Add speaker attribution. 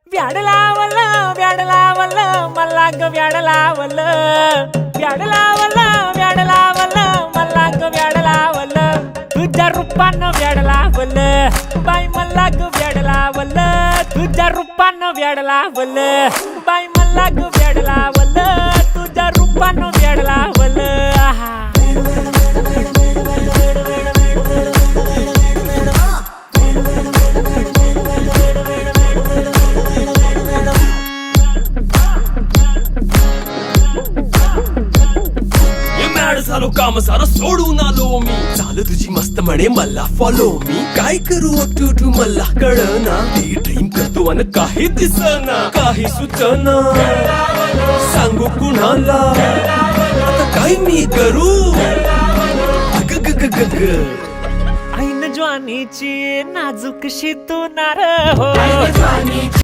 Speaker 1: व्याड लावलं मला ग व्याड लावलं मला ग व्याड लावलं तुझ्या रूपानं व्याड लावलं बाई मला ग व्याड लावलं तुझ्या रूपानं व्याड लावलं बाई मला ग व्याड लावलं तुझ्या रूपानं व्याड लावलं
Speaker 2: झालो काम सारा सोडून आलो मी चाल तुझी मस्त म्हणे मला फॉलो मी काय करू अटू मला कळना ती ड्रीम करतो आणि काही दिसना काही सुचना सांगू कुणाला आता काय मी करू
Speaker 1: ऐन ज्वानीची नाजूक शी तू नार हो